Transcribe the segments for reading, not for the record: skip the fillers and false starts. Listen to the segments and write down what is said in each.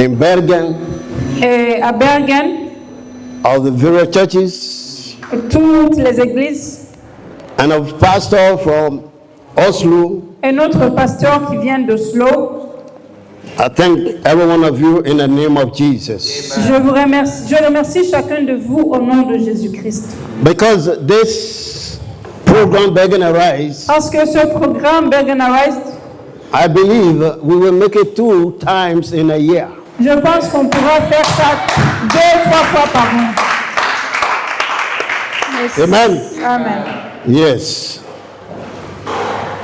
in Bergen, et à Bergen, of the various churches, toutes les églises, and of pastor from Oslo. et notre pasteur qui vient d'Oslo. I thank every one of you in the name of Jesus. Je remercie chacun de vous au nom de Jésus-Christ. Because this program, Bergen Arise, Parce que ce programme Bergen Arise, I believe we will make it 2 times in a year. je pense qu'on pourra faire ça 2-3 fois par an. Yes. Amen. Amen. Yes.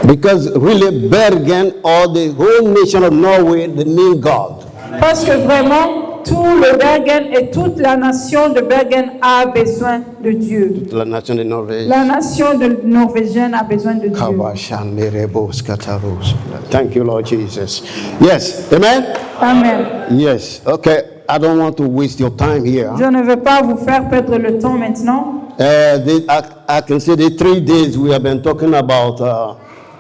Because really Bergen or the whole nation of Norway, they need God. Parce que vraiment, tout le Bergen et toute la nation de Bergen a besoin de Dieu. La nation de Norvège. La nation de norvégienne a besoin de Dieu. Thank you, Lord Jesus. Yes. Amen? Amen. Yes. Okay. I don't want to waste your time here. Je ne veux pas vous faire perdre le temps maintenant. I can say the 3 days we have been talking about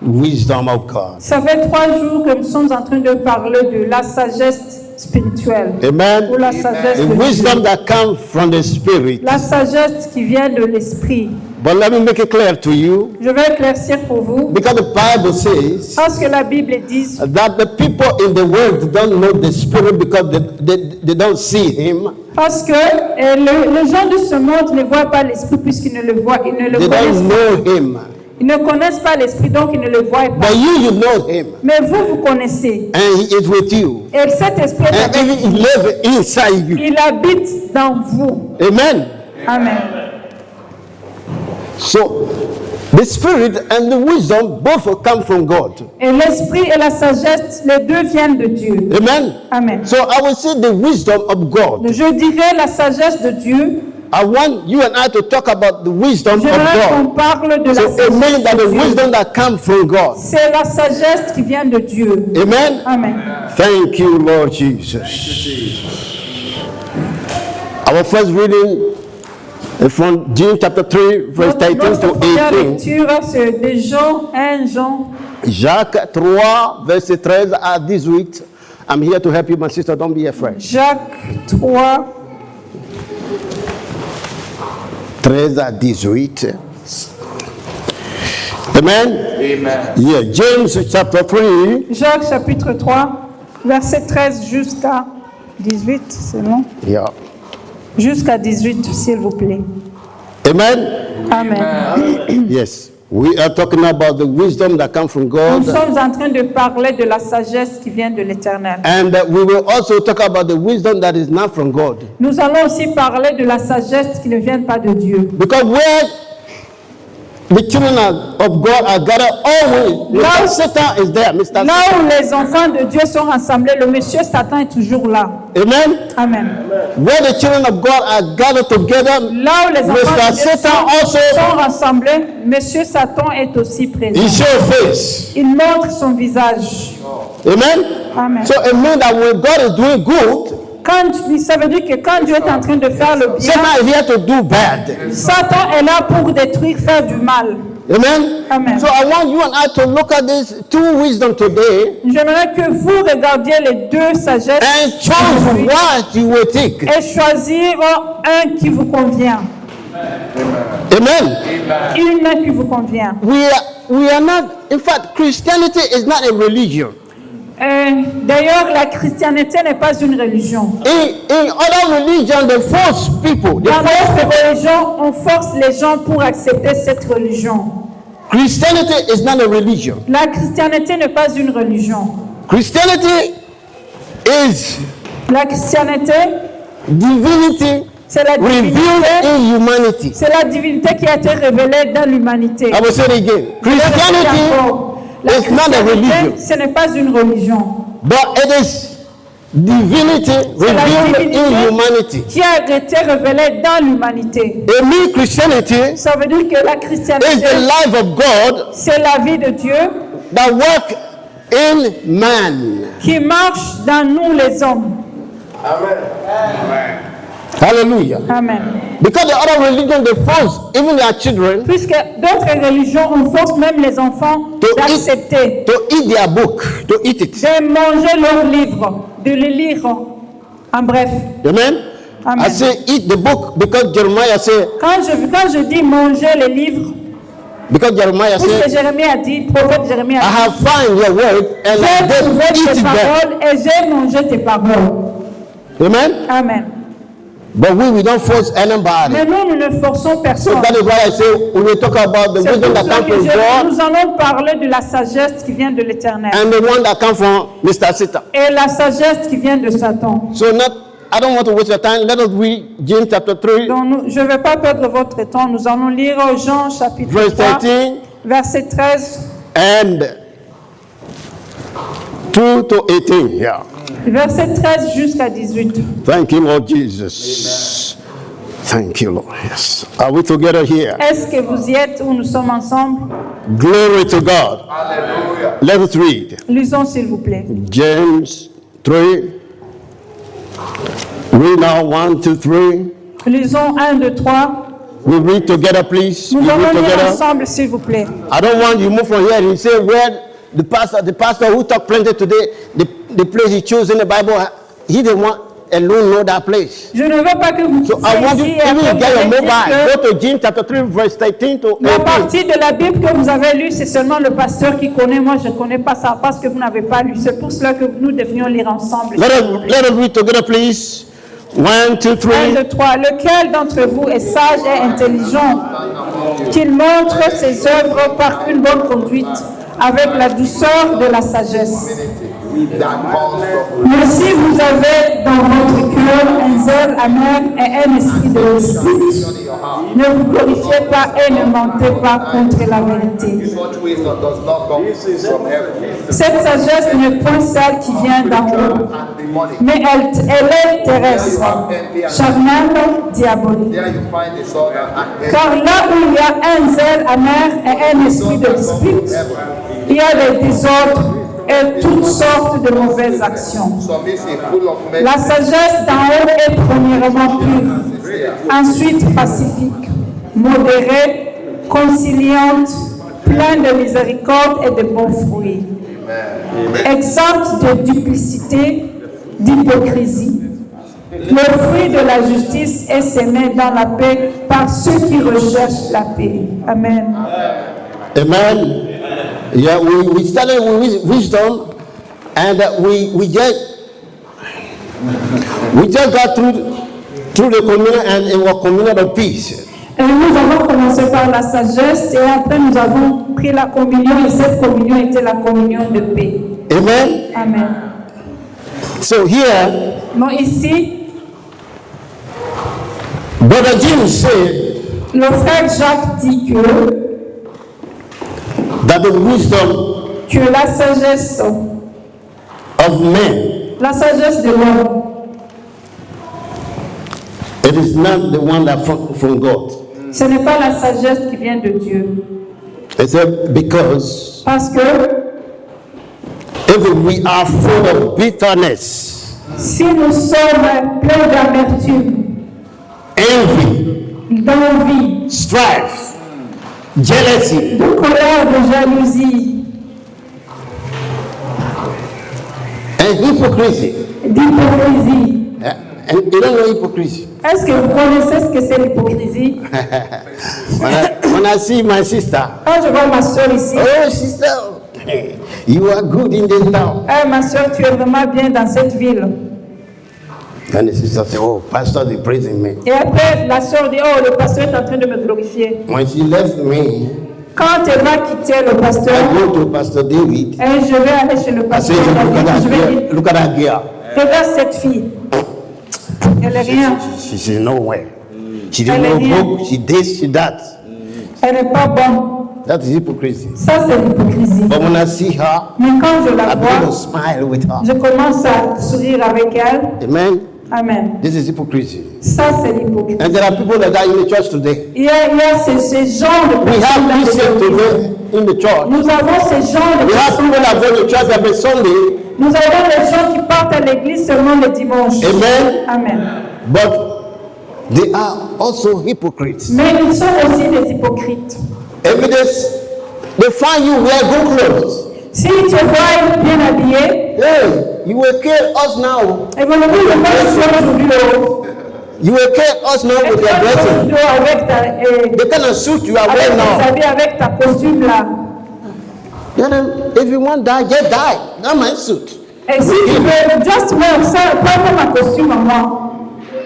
wisdom of God. Ça fait 3 jours que nous sommes en train de parler de la sagesse spirituelle. Amen. Ou la sagesse The de wisdom Dieu. that comes from the Spirit. La sagesse qui vient de l'esprit. But let me make it clear to you, Je vais éclaircir pour vous. because the Bible says Parce que la Bible dit that the people in the world don't know the Spirit because they don't see Him. parce que les gens de ce monde ne voient pas l'esprit puisqu'ils ne le voient, ils ne le They connaissent don't pas. know Him. Ils ne connaissent pas l'esprit, donc ils ne le voient pas. But you know Him. Mais vous connaissez. And He is with you. Et cet esprit est And avec He vous. lives inside you. Il habite dans vous. Amen. Amen. So, the Spirit and the wisdom both come from God. Et l'esprit et la sagesse, les deux viennent de Dieu. Amen. Amen. So, I will say the wisdom of God. Je dirais la sagesse de Dieu. I want you and I to talk about the wisdom of J'aimerais qu'on God. parle de la So, it means sagesse that de the Dieu. wisdom that comes from God. C'est la sagesse qui vient de Dieu. Amen. Amen. Thank you, Lord Jesus. Our first reading is from James chapter 3, verse 13 Notre to première 18. lecture, c'est de Jean 1 Jean. Jacques 3, verset 13 à 18. I'm here to help you, my sister. Don't be afraid. Jacques 3, 13 à 18. Amen. Amen. Yeah, James chapter 3. Jacques chapitre 3, verset 13 jusqu'à 18, c'est long. Yeah. Jusqu'à 18, s'il vous plaît. Amen. Amen. Yes. We are talking about the wisdom that comes from Nous God. sommes en train de parler de la sagesse qui vient de l'Éternel. And we will also talk about the wisdom that is not from God. Nous allons aussi parler de la sagesse qui ne vient pas de Dieu. Because where the children of God are gathered always, Now- Satan is there, Mr. Là Satan. où les enfants de Dieu sont rassemblés, le monsieur Satan est toujours là. Amen. Amen. Where the children of God are gathered together, Là où les enfants Mr. de Dieu Satan also, sont rassemblés, monsieur Satan est aussi he présent. shows face. Il montre son visage. Amen. Amen. So it means that when God is doing good, Ça veut dire que quand Dieu est en train de faire le bien, Satan is here to do bad. Satan est là pour détruire, faire du mal. Amen. Amen. So I want you and I to look at these 2 wisdom today J'aimerais que vous regardiez les deux sagesses and choose aujourd'hui what you will take. et choisir un qui vous convient. Amen. Une qui vous convient. We are not, in fact, Christianity is not a religion. D'ailleurs, la christianité n'est pas une religion. In other religions, they force people. They Dans force notre people. religion, on force les gens pour accepter cette religion. Christianity is not a religion. La christianité n'est pas une religion. Christianity is La christianité, divinity c'est la revealed divinité. in humanity. C'est la divinité qui a été révélée dans l'humanité. I will say it again. Christianity La is not a religion, christianité, ce n'est pas une religion. but it is divinity C'est la revealed in divinité humanity. qui a été révélée dans l'humanité. It means Christianity Ça veut dire que la is christianité, the life of God c'est la vie de Dieu that work in man. qui marche dans nous les hommes. Hallelujah. Amen. Because the other religion, they force even their children Puisque d'autres religions, on force même les enfants d'accepter, to eat their book, to eat it. de manger leurs livres, de les lire. En bref, Amen? Amen. I say eat the book because Jeremiah said, quand je dis manger les livres, because Jeremiah puisque said, Jérémie a dit, prophète Jérémie I a dit, have found your word and I j'ai did trouvé eat tes them. paroles et j'ai mangé tes paroles. Amen? Amen. But we don't force anybody. Mais nous ne forçons So personne. that is why I say we will talk about the C'est wisdom pour that cela comes que from God nous allons parler de la sagesse qui vient de l'Éternel and the one that comes from Mr. Satan. et la sagesse qui vient de Satan. So I don't want to waste your time. Let us read James chapter 3, Donc, je ne vais pas perdre votre temps. Nous allons lire Jean chapitre verse 3, 13 verset 13, and 2 to 18. Yeah. verset 13 jusqu'à 18. Thank you, Lord Jesus. Thank you, Lord. Yes. Are we together here? Est-ce que vous y êtes où nous sommes ensemble? Glory to God. Hallelujah. Let us read. Lisons s'il vous plaît. James 3. Read now 1, 2, 3. Lisons 1, 2, 3. We read together, please. Nous We allons read lire together. ensemble s'il vous plaît. I don't want you to move from here and say where the pastor who talked plenty today, the place he chose in the Bible, he the one alone know that place. Je ne veux pas que vous So I want you, ici et even après you get your vous allez mobile, dire go to James chapter 3, verse 13 to que la 18. partie de la Bible que vous avez lue, c'est seulement le pasteur qui connaît. Moi, je ne connais pas ça parce que vous n'avez pas lu. C'est pour cela que nous devrions lire ensemble. Let us read together, please. 1, 2, 3. 1, 2, 3. Lequel d'entre vous est sage et intelligent, qu'il montre ses œuvres par une bonne conduite, avec la douceur de la sagesse. Mais si vous avez dans votre cœur un zèle amer et un esprit de l'esprit, ne vous glorifiez pas et ne mentez pas contre la vérité. Cette sagesse n'est point celle qui vient d'en haut, mais elle est terrestre, charnelle, diabolique. Car là où il y a un zèle amer et un esprit de l'esprit, il y a des désordres et toutes sortes de mauvaises actions. La sagesse d'en haut est premièrement pure, ensuite pacifique, modérée, conciliante, pleine de miséricorde et de bons fruits, exempte de duplicité, d'hypocrisie. Le fruit de la justice est semé dans la paix par ceux qui recherchent la paix. Amen. Amen. Yeah, we started with wisdom, and we just got through the communion, and it was communion of peace. Et nous avons commencé par la sagesse et après nous avons pris la communion et cette communion était la communion de paix. Amen. Amen. So here, Donc ici, Brother Jim said le frère Jacques dit that the wisdom que la sagesse of men, de l'homme, it is not the one that from God. ce n'est pas la sagesse qui vient de Dieu. He said because Parce que if we are full of bitterness, si nous sommes pleins d'amertume, envy, d'envie, strife, jealousy, de colère, de jalousie, and hypocrisy. d'hypocrisie. And you don't know hypocrisy. Est-ce que vous connaissez ce que c'est l'hypocrisie? When I see my sister, Quand je vois ma soeur ici, oh sister, you are good in this town. eh, ma soeur, tu es vraiment bien dans cette ville. And the sister said, oh, pastor, they praising me. Et après, la soeur dit, oh, le pasteur est en train de me glorifier. When she left me, Quand elle va quitter le pasteur, I go to Pastor David. et je vais aller chez le I pasteur, said, je vais dire, look at that girl. regarde cette fille. Elle est rien. She's nowhere. She Elle didn't est know rien. book. She this, she that. Elle n'est pas bonne. That is hypocrisy. Ça, c'est l'hypocrisie. But when I see her, Mais quand je la I begin to vois, smile with her. je commence à sourire avec elle. Amen. Amen. This is hypocrisy. Ça, c'est l'hypocrisie. And there are people like that in the church today. Il y a ces gens de We personnes have dans Christians l'église. today in the church. Nous avons ces gens de We have personnes. people that go to church every Sunday. Nous avons des gens qui partent à l'église seulement le dimanche. Amen. Amen. But they are also hypocrites. Mais ils sont aussi des hypocrites. Evidence, they find you wear good clothes. Si tu vois bien habillé, hey, you will kill us now. et voilà, oui, je vois aujourd'hui. You will kill us now with your dressing. Avec ta, The kind of suit you are avec wearing tes now. habits, avec ta costume là. Yeah, then, if you want to die, just die. Not my suit. Et si tu veux, just wear ça, prends ma costume à moi.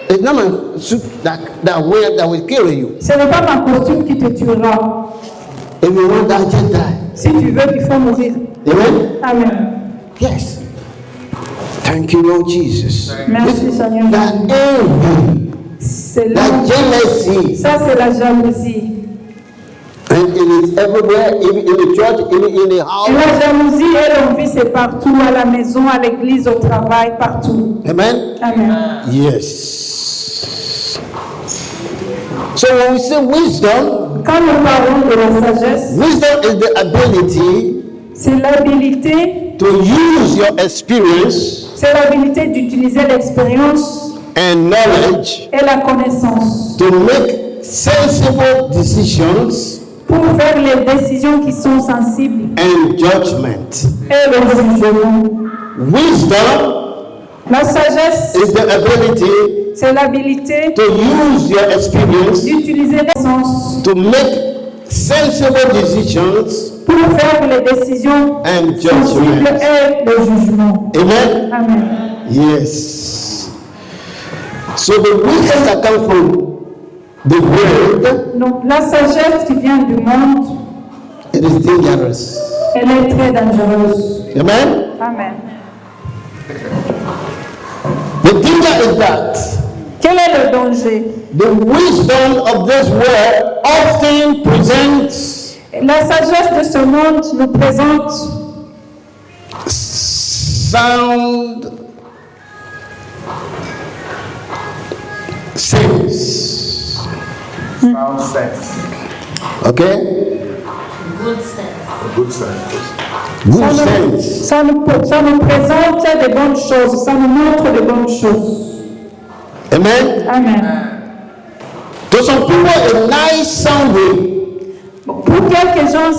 It's not my suit that will kill you. Ce n'est pas ma costume qui te tuera. If you want to die, just die. Si tu veux, il faut mourir. Amen? Amen. Yes. Thank you, Lord Jesus. Merci, Seigneur. That envy, C'est là. that jealousy, Ça, c'est la jalousie. and it is everywhere, even in the church, even in the Et house. la jalousie et l'envie, c'est partout, à la maison, à l'église, au travail, partout. Amen? Amen. Yes. So when we say wisdom, Quand nous parlons de la sagesse, wisdom is the ability c'est l'habilité, to use your experience c'est l'habilité d'utiliser l'expérience and knowledge et la connaissance to make sensible decisions pour faire les décisions qui sont sensibles and judgment. et le jugement. Wisdom La sagesse, is the ability c'est l'habilité to use your experience d'utiliser l'essence to make sensible decisions pour faire les décisions and sensibles judgment. et le jugement. Amen? Amen. Yes. So the wisdom that comes from the world, Donc la sagesse qui vient du monde, it is dangerous. elle est très dangereuse. Amen? Amen. The danger is that Quel est le danger? the wisdom of this world often presents La sagesse de ce monde nous présente sound sense. Sound sense. Okay? Good sense. Good sense. ça nous présente des bonnes choses, ça nous montre de bonnes choses. Amen? Amen. To some people, a nice sounding Pour quelques gens,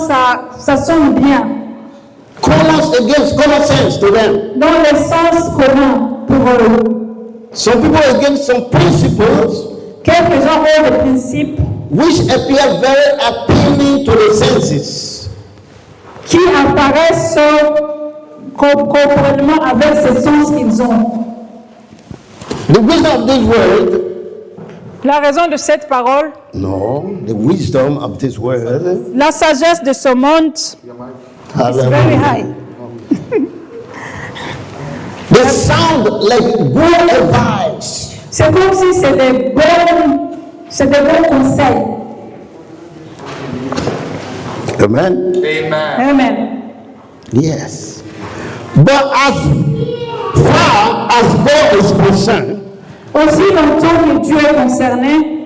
ça sonne bien, common sense to them. dans le sens commun pour eux. Some people against some principles Quelques gens ont des principes which appear very appealing to the senses. qui apparaissent complètement avec ces sens qu'ils ont. The wisdom of this world, La raison de cette parole, no, the wisdom of this world, la sagesse de ce monde, is very high. they sound like good advice. C'est comme si c'est des bons conseils. Amen? Amen. Amen. Yes. But as far as God is concerned, Aussi longtemps que Dieu est concerné,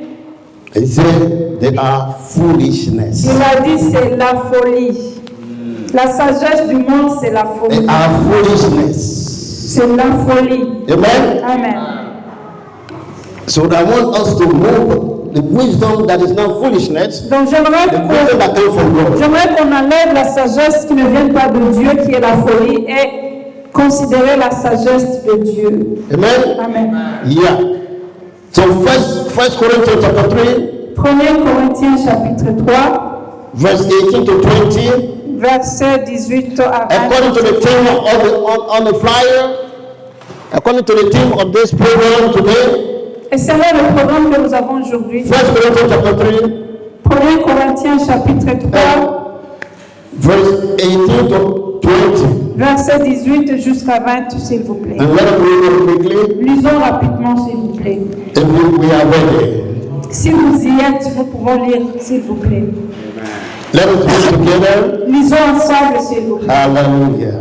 he said they are foolishness. il a dit c'est la folie. La sagesse du monde, c'est la They folie. are foolishness. C'est la folie. Amen? Amen. So I want us to move the wisdom that is not foolishness, Donc j'aimerais the wisdom that comes from God. qu'on enlève la sagesse qui ne vient pas de Dieu, qui est la folie, et considérer la sagesse de Dieu. Amen? Amen. Yeah. So first Corinthians chapter 3, 1 Corinthiens chapitre 3, verse 18 to 20, verset 18 à 20. according to the theme on the flyer, according to the theme of this program today, Et c'est là le programme que nous avons aujourd'hui. First Corinthians chapter 3, 1 Corinthiens chapitre 3, verse 18 to 20. verset 18 jusqu'à 20, s'il vous plaît. And let us read it quickly Lisons rapidement, s'il vous plaît. if we are ready. Si vous y êtes, nous pouvons lire, s'il vous plaît. Let us read together. Lisons ensemble, s'il vous plaît. Hallelujah.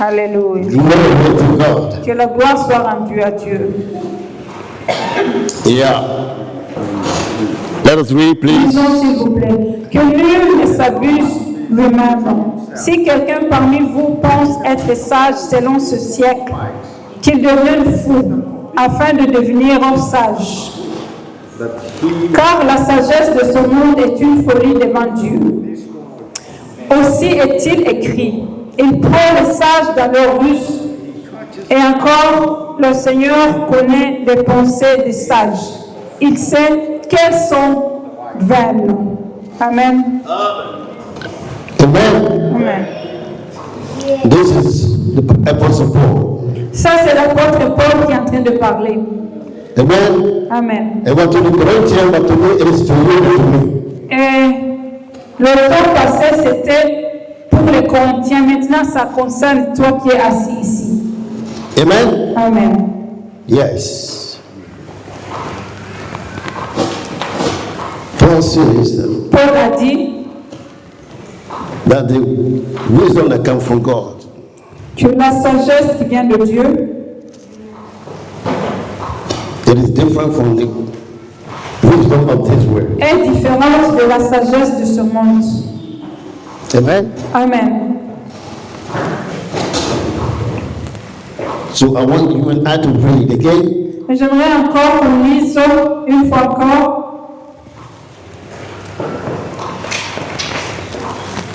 Alléluia. Glory be to God. Que la gloire soit rendue à Dieu. Yeah. Let us read, please. Lisons, s'il vous plaît. Que nul ne s'abuse lui-même. Si quelqu'un parmi vous pense être sage selon ce siècle, qu'il devienne fou, afin de devenir sage. Car la sagesse de ce monde est une folie devant Dieu. Aussi est-il écrit, Il prend les sages dans leur ruse. Et encore, le Seigneur connaît les pensées des sages. Il sait qu'elles sont vaines. Amen. Amen. Amen. This is the Apostle Paul. Ça, c'est l'apôtre Paul qui est en train de parler. Amen. Amen. And what to the Corinthians, but today it is to you and to me. Et le temps passé, c'était pour les Corinthiens. Maintenant, ça concerne toi qui es assis ici. Amen. Amen. Yes. Paul says Paul a dit that the wisdom that comes from God que la sagesse qui vient de Dieu it is different from the wisdom of this world. est différente de la sagesse de ce monde. Amen. Amen. So I want you and I to read again. Et j'aimerais encore qu'on lise une fois encore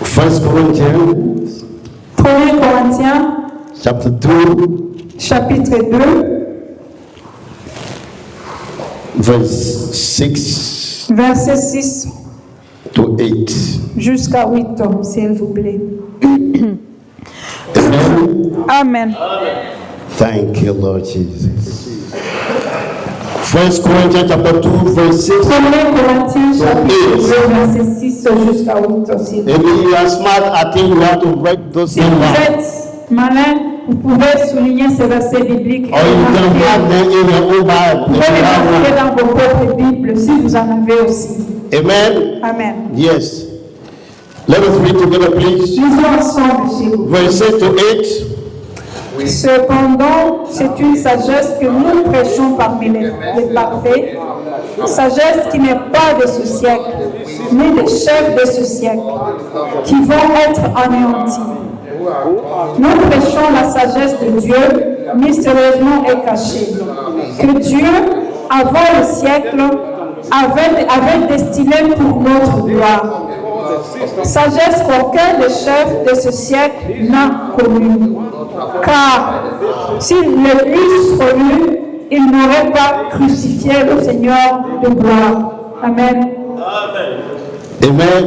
1 Corinthians 1 Corinthiens chapter 2, chapitre 2, verse 6 verset 6 to 8. jusqu'à 8, s'il vous plaît. Amen. Amen. Thank you, Lord Jesus. 1 Corinthians chapter 2, verse 6. 1 Corinthiens chapitre 2, verset 6 jusqu'à 8, s'il vous plaît. If you are smart, I think you have to write those Si things vous down. êtes malin, vous pouvez souligner ces versets bibliques et Or you can marquer. have them in your own Bible. Vous if pouvez you les have marquer one. dans vos propres Bibles si vous en avez aussi. Amen. Amen. Yes. Let us read together, please. Lisons ensemble, s'il vous plaît. Verse 6 to 8. Cependant, c'est une sagesse que nous prêchons parmi les parfaits, sagesse qui n'est pas de ce siècle, ni des chefs de ce siècle, qui vont être anéantis. Nous prêchons la sagesse de Dieu, mystérieusement et cachée, que Dieu, avant le siècle, avait destinée pour notre gloire. Sagesse qu'aucun des chefs de ce siècle n'a connue. Car s'ils le eussent connue, ils n'auraient pas crucifié le Seigneur de gloire. Amen. Amen.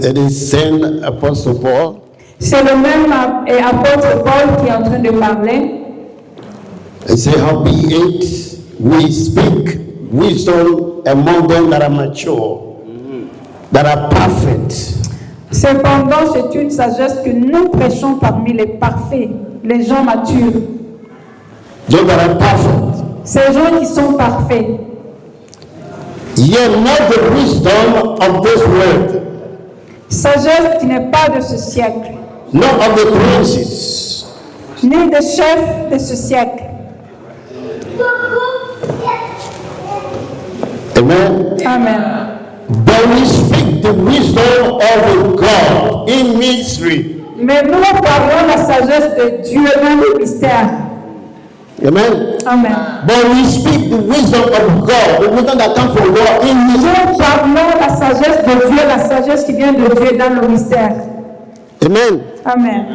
It is Saint Apostle Paul. C'est le même apôtre Paul qui est en train de parler. He said, howbeit we speak wisdom among them that are mature, that are perfect. Cependant, c'est une sagesse que nous prêchons parmi les parfaits, les gens matures. Those that are perfect. Ces gens qui sont parfaits. Yet not the wisdom of this world, Sagesse qui n'est pas de ce siècle, not of the princes, ni des chefs de ce siècle. amen. Amen. But we speak the wisdom of God in mystery. Mais nous parlons la sagesse de Dieu dans le mystère. Amen. Amen. But we speak the wisdom of God, the wisdom that comes from God in mystery. Nous parlons la sagesse de Dieu, la sagesse qui vient de Dieu dans le mystère. Amen. Amen.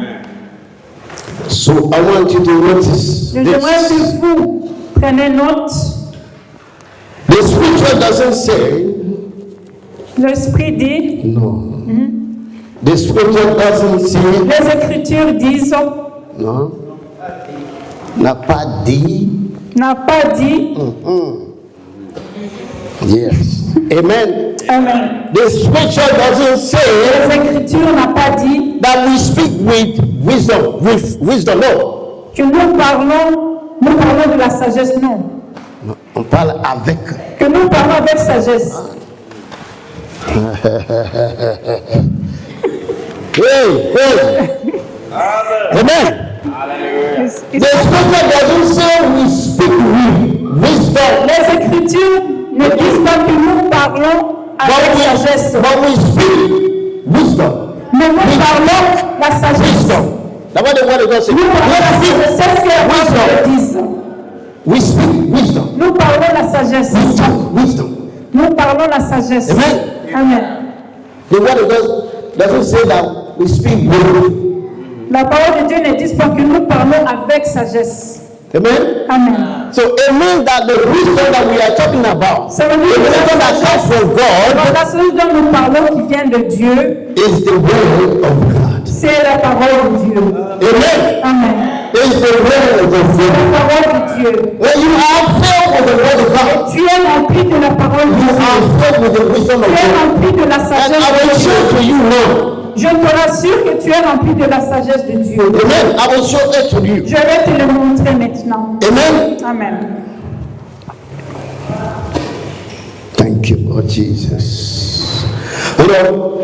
So I want you to notice J'aimerais this. que vous preniez note. The scripture doesn't say L'Esprit dit, no. The scripture doesn't say les Écritures disent, no. N'a pas dit. n'a pas dit. Yes. Amen. Amen. The scripture doesn't say Les Écritures n'a pas dit that we speak with wisdom. With wisdom, no. que nous parlons de la sagesse, non. No, on parle avec. Que nous parlons avec sagesse. Hey. Amen. The scripture doesn't say we speak with wisdom. Les Écritures ne disent pas que nous parlons avec sagesse. But we speak wisdom. Mais nous parlons la sagesse. Wisdom. That's what the word of God says. Nous parlons la sagesse. C'est ce que la parole dit. We speak wisdom. Nous parlons la sagesse. We talk wisdom. Nous parlons la sagesse. Amen. Amen. The word of God doesn't say that we speak with. La parole de Dieu ne dit pas que nous parlons avec sagesse. Amen? Amen. So it means that the wisdom that we are talking about, Ça veut the dire que wisdom that comes from God, la sagesse dont nous parlons qui vient de Dieu, is the word of God. c'est la parole de Dieu. Amen? Amen. It's the word of La God. parole de Dieu. When you are filled with the word of God, Tu es rempli de la parole de you Dieu. are filled with the wisdom of Tu es God. rempli de la And sagesse I will de show Dieu. to you now. Je te rassure que tu es rempli de la sagesse de Dieu. Amen. I will show it to you. Je vais te le montrer maintenant. Amen. Amen. Thank you, Lord Jesus. You know,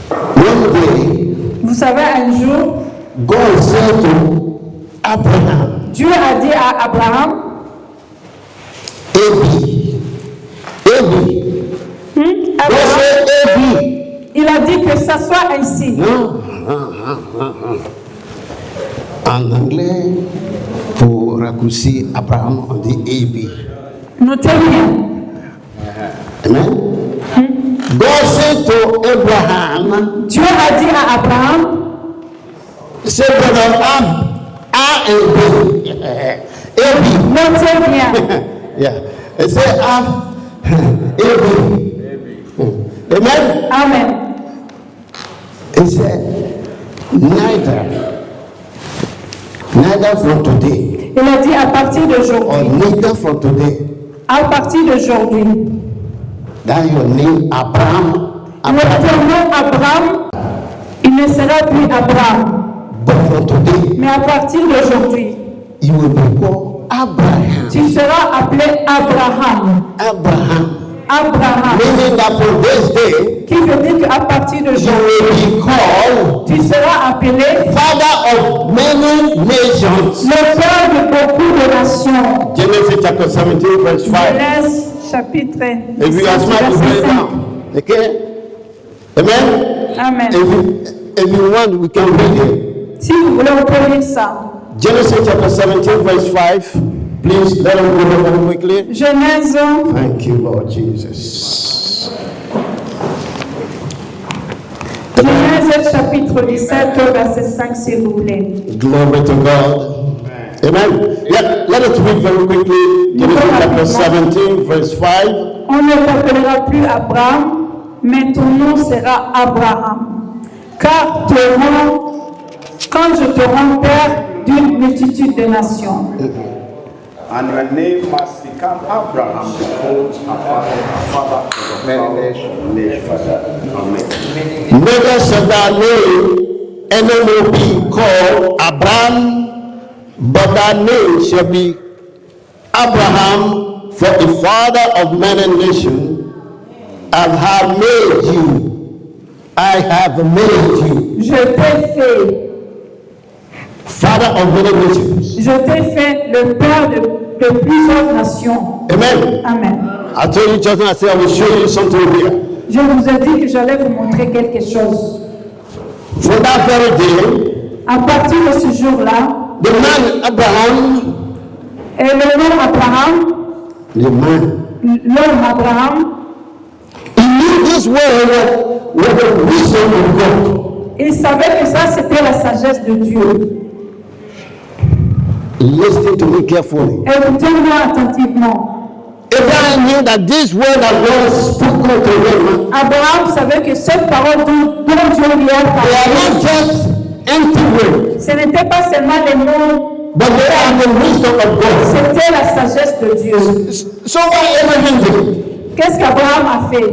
one day, Vous savez, un jour, God said to Abraham, Dieu a dit à Abraham, Abi, God Abraham, said, Abi. il a dit que ça soit ainsi. Non. En anglais, pour raccourcir Abraham, on dit Abi. Notez bien. Amen. God said to Abraham, Dieu a dit à Abraham, say, brother, A and B. Abi. notez bien. Yeah. It said, Abi. Amen. Amen. It said, neither from today, Il a dit à partir or d'aujourd'hui. neither from today, À partir d'aujourd'hui. that your name Abraham, Ton nom Abraham, il ne sera plus Abraham. but from today, Mais à partir d'aujourd'hui, you will be called Abraham. tu seras appelé Abraham. Abraham. Abraham. Meaning that from this day, Qui veut dire qu'à partir you d'aujourd'hui, will be called tu seras appelé Father of many nations. le père de beaucoup de nations. Genesis chapter 17, verse 5. Genèse chapitre If you are smart, you write it 5. down. Okay? Amen? Amen. If you want, we can read it. Si vous voulez, on peut lire ça. Genesis chapter 17, verse 5. Please let us go there very quickly. Genèse, Thank you, Lord Jesus. Genèse chapitre 17, verset 5, s'il vous plaît. Glory to God. Amen. Let us read very quickly. Genesis chapter 17, verse 5. On ne t'appellera plus Abraham, mais ton nom sera Abraham. Car quand je te rends père d'une multitude de nations. And your name must become Abraham, because a father of many nations. Amen. Neither shall thy name any more be called Abraham, but thy name shall be Abraham, for the father of many nations. I have made you. I have made you Je t'ai fait, father of many nations. je t'ai fait le père de plusieurs nations. Amen. Amen. I told you just now, I said I will show you something here. Je vous ai dit que j'allais vous montrer quelque chose. From that very day, À partir de ce jour-là, the man Abraham, et le nom Abraham, l'homme Abraham, he knew this word was the wisdom of God. il savait que ça c'était la sagesse de Dieu. Listen to me carefully. Écoutez-moi attentivement. Abraham knew that this word that God spoke to him, Abraham savait que cette parole dont Dieu lui a they parlé, are not just empty words, ce n'était pas seulement les mots, but they are the wisdom of God. c'était la sagesse de Dieu. So what Abraham did, Qu'est-ce qu'Abraham a fait?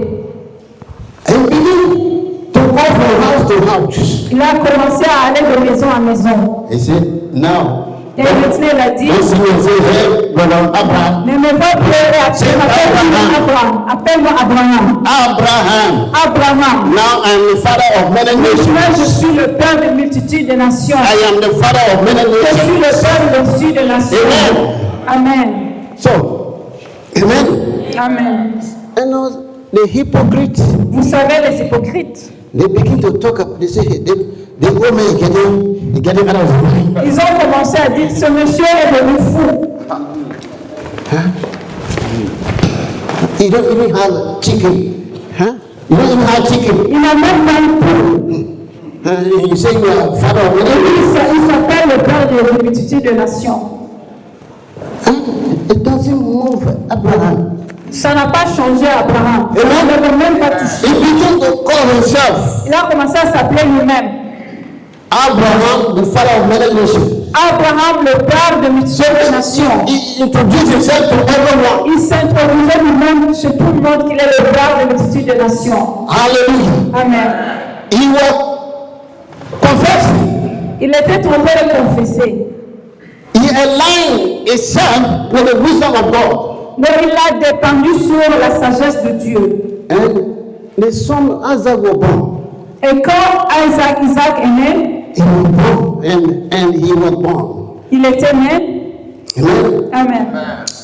he began to go from house to house. Il a commencé à aller de maison en maison. He said, now, Et maintenant il a dit, don't see me and say, hey, brother Abraham. ne me va plus appelle-moi Abraham. Appelle-moi Abraham. Abraham. Abraham. Now I am the father of many Moi, je nations. suis le père de multitudes de nations. I am the father of many Je suis le nations. père de multitudes de nations. Amen. So, amen. Amen. And now the hypocrites, Vous savez, les hypocrites, they begin to talk about, they say, the old man is getting out of his mind. ils ont commencé à dire, ce monsieur est devenu fou. He don't even have chicken. Huh? You don't even have chicken. Il n'a même pas une poule. You say you are father of many nations. Il s'appelle le père de la multitude de nations. It doesn't move Abraham. Ça n'a pas changé Abraham. Il ne l'a même pas touché. He began to call himself Il a commencé à s'appeler lui-même Abraham, the father of many nations. Abraham, le père de multitude de nations. He introduced himself to everyone. Il s'introduisait lui-même chez tout le monde qu'il est le père de multitude de nations. Hallelujah. Amen. He was confessing. Il était en train de confesser. He aligned himself with the wisdom of God. Mais il a dépendu sur la sagesse de Dieu. And the son Isaac was born. Et quand Isaac est né, He was born, and he was born. il était né. Amen. Amen.